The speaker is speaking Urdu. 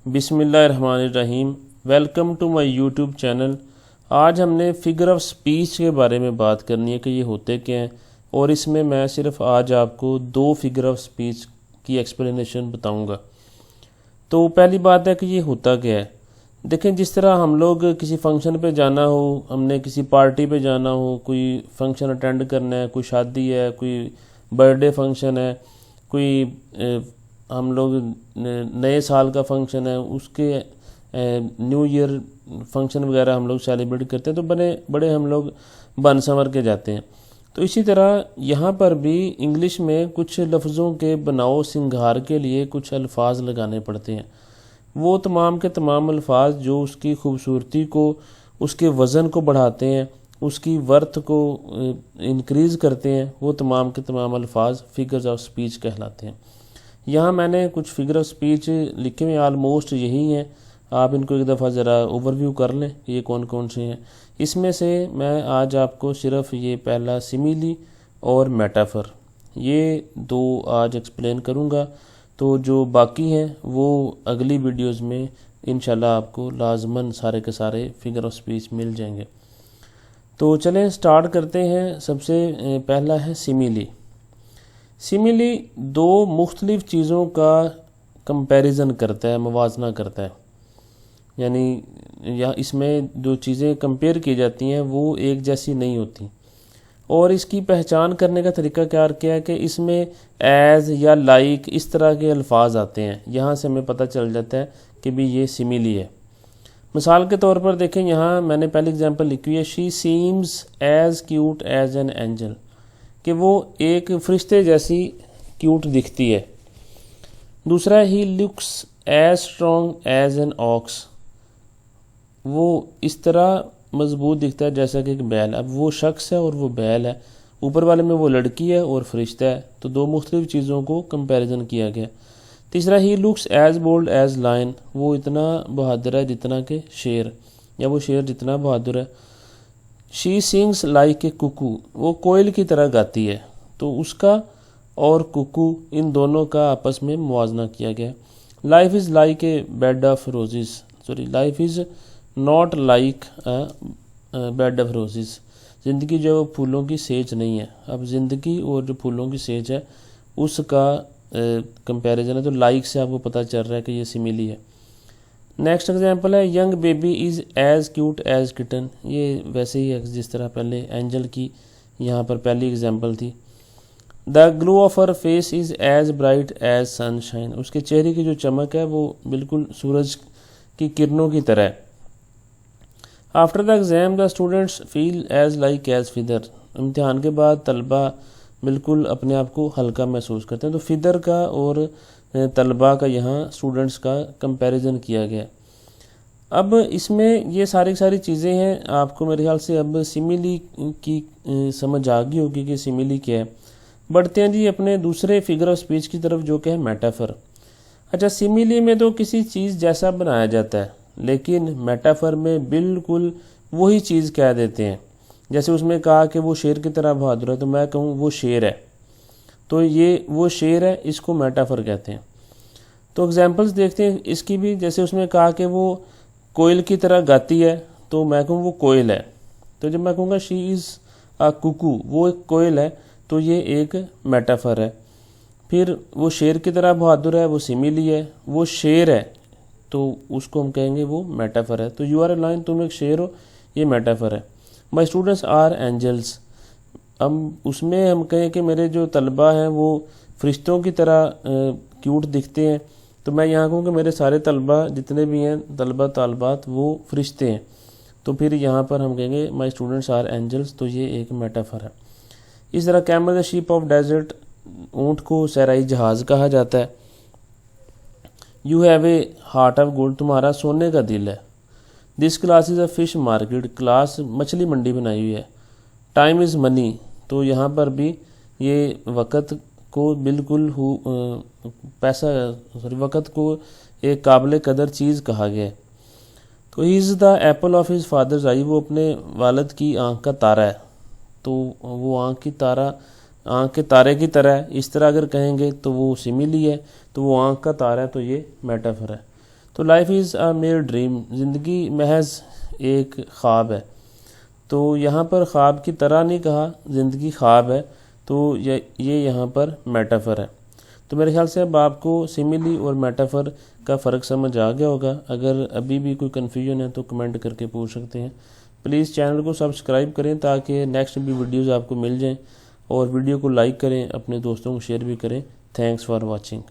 بسم اللہ الرحمن الرحیم۔ Welcome to my YouTube channel. آج ہم نے فگر آف سپیچ کے بارے میں بات کرنی ہے کہ یہ ہوتے کیا ہیں، اور اس میں میں صرف آج آپ کو 2 فگر آف سپیچ کی ایکسپلینیشن بتاؤں گا۔ تو پہلی بات ہے کہ یہ ہوتا کیا ہے۔ دیکھیں، جس طرح ہم لوگ کسی فنکشن پہ جانا ہو، ہم نے کسی پارٹی پہ جانا ہو، کوئی فنکشن اٹینڈ کرنا ہے، کوئی شادی ہے، کوئی برتھ ڈے فنکشن ہے، کوئی ہم لوگ نئے سال کا فنکشن ہے، اس کے نیو ایئر فنکشن وغیرہ ہم لوگ سیلیبریٹ کرتے ہیں، تو بڑے ہم لوگ بن سنور کے جاتے ہیں۔ تو اسی طرح یہاں پر بھی انگلش میں کچھ لفظوں کے بناؤ سنگھار کے لیے کچھ الفاظ لگانے پڑتے ہیں۔ وہ تمام کے تمام الفاظ جو اس کی خوبصورتی کو، اس کے وزن کو بڑھاتے ہیں، اس کی ورتھ کو انکریز کرتے ہیں، وہ تمام کے تمام الفاظ فگرز آف سپیچ کہلاتے ہیں۔ یہاں میں نے کچھ فگر آف سپیچ لکھے ہوئے، آلموسٹ یہی ہیں، آپ ان کو ایک دفعہ ذرا اوور ویو کر لیں یہ کون کون سے ہیں۔ اس میں سے میں آج آپ کو صرف یہ پہلا سیمیلی اور میٹافر، یہ 2 آج ایکسپلین کروں گا۔ تو جو باقی ہیں وہ اگلی ویڈیوز میں انشاءاللہ آپ کو لازماً سارے کے سارے فگر آف سپیچ مل جائیں گے۔ تو چلیں سٹارٹ کرتے ہیں۔ سب سے پہلا ہے سیمیلی۔ سیمیلی 2 مختلف چیزوں کا کمپیریزن کرتا ہے، موازنہ کرتا ہے، یعنی اس میں جو چیزیں کمپیئر کی جاتی ہیں وہ ایک جیسی نہیں ہوتی، اور اس کی پہچان کرنے کا طریقہ کار کیا ہے کہ اس میں ایز یا لائک اس طرح کے الفاظ آتے ہیں، یہاں سے ہمیں پتہ چل جاتا ہے کہ بھی یہ سیمیلی ہے۔ مثال کے طور پر دیکھیں، یہاں میں نے پہلی اگزامپل لکھی ہوئی ہے، she seems as cute as an angel, کہ وہ ایک فرشتے جیسی کیوٹ دکھتی ہے۔ دوسرا، he looks as strong as an ox, وہ اس طرح مضبوط دکھتا ہے جیسا کہ ایک بیل۔ اب وہ شخص ہے اور وہ بیل ہے، اوپر والے میں وہ لڑکی ہے اور فرشتہ ہے، تو 2 مختلف چیزوں کو کمپیریزن کیا گیا۔ تیسرا، ہی looks as bold as line, وہ اتنا بہادر ہے جتنا کہ شیر، یا وہ شیر جتنا بہادر ہے۔ شی سنگس لائک اے کوکو، وہ کوئل کی طرح گاتی ہے، تو اس کا اور کوکو ان دونوں کا آپس میں موازنہ کیا گیا۔ Life is like a bad of roses, life is not like bed of roses, زندگی جو پھولوں کی سیج نہیں ہے۔ اب زندگی اور جو پھولوں کی سیج ہے اس کا کمپیریزن ہے، تو لائک سے آپ کو پتہ چل رہا ہے کہ یہ سیمیلی ہے۔ نیکسٹ ایگزامپل ہے، young baby is as cute as kitten, یہ ویسے ہی ہے جس طرح پہلے اینجل کی یہاں پر پہلی ایگزامپل تھی۔ The glow of her face is as bright as sunshine, اس کے چہرے کی جو چمک ہے وہ بالکل سورج کی کرنوں کی طرح ہے۔ After the exam the students feel as like as feather, امتحان کے بعد طلبہ بالکل اپنے آپ کو ہلکا محسوس کرتے ہیں، تو فیدر کا اور طلبہ کا یہاں اسٹوڈنٹس کا کمپیریزن کیا گیا۔ اب اس میں یہ ساری چیزیں ہیں، آپ کو میرے خیال سے اب سیمیلی کی سمجھ آ گئی ہوگی کہ سیمیلی کیا ہے۔ بڑھتے ہیں جی اپنے دوسرے فگر آف سپیچ کی طرف، جو کہ ہے میٹافر۔ اچھا، سیمیلی میں تو کسی چیز جیسا بنایا جاتا ہے، لیکن میٹافر میں بالکل وہی چیز کہہ دیتے ہیں۔ جیسے اس میں کہا کہ وہ شیر کی طرح بہادر ہے، تو میں کہوں وہ شیر ہے، تو یہ وہ شیر ہے، اس کو میٹافر کہتے ہیں۔ تو ایگزامپلس دیکھتے ہیں اس کی بھی، جیسے اس میں کہا کہ وہ کوئل کی طرح گاتی ہے، تو میں کہوں وہ کوئل ہے۔ تو جب میں کہوں گا شی از اے کوکو، وہ ایک کوئل ہے، تو یہ ایک میٹافر ہے۔ پھر وہ شیر کی طرح بہادر ہے، وہ سیمیلی ہے۔ وہ شیر ہے تو اس کو ہم کہیں گے وہ میٹافر ہے۔ تو یو آر اے لائن، تم ایک شیر ہو، یہ میٹافر ہے۔ مائی اسٹوڈنٹس آر اینجلس، اب اس میں ہم کہیں کہ میرے جو طلبہ ہیں وہ فرشتوں کی طرح کیوٹ دکھتے ہیں، تو میں یہاں کہوں کہ میرے سارے طلبہ جتنے بھی ہیں، طلبہ طالبات، وہ فرشتے ہیں، تو پھر یہاں پر ہم کہیں گے مائی اسٹوڈنٹس آر اینجلس، تو یہ ایک میٹافر ہے۔ اس طرح camel the ship of desert, اونٹ کو صحرائی جہاز کہا جاتا ہے۔ You have a heart of gold, تمہارا سونے کا دل ہے۔ This class is a fish market, class مچھلی منڈی بنائی ہوئی ہے۔ ٹائم از منی، تو یہاں پر بھی یہ وقت کو بالکل وقت کو ایک قابل قدر چیز کہا گیا ہے۔ تو ہی از دا ایپل آف ہز فادرز آئی، وہ اپنے والد کی آنکھ کا تارا ہے، تو وہ آنکھ کے تارے کی طرح ہے۔ اس طرح اگر کہیں گے تو وہ سیمیلی ہے، تو وہ آنکھ کا تارا ہے، تو یہ میٹافر ہے۔ تو life is a mere dream, زندگی محض ایک خواب ہے۔ تو یہاں پر خواب کی طرح نہیں کہا، زندگی خواب ہے، تو یہ یہاں پر میٹافر ہے۔ تو میرے خیال سے اب آپ کو سیملی اور میٹافر کا فرق سمجھ آ گیا ہوگا۔ اگر ابھی بھی کوئی کنفیوژن ہے تو کمنٹ کر کے پوچھ سکتے ہیں۔ پلیز چینل کو سبسکرائب کریں تاکہ نیکسٹ بھی ویڈیوز آپ کو مل جائیں، اور ویڈیو کو لائک کریں، اپنے دوستوں کو شیئر بھی کریں۔ Thanks for watching.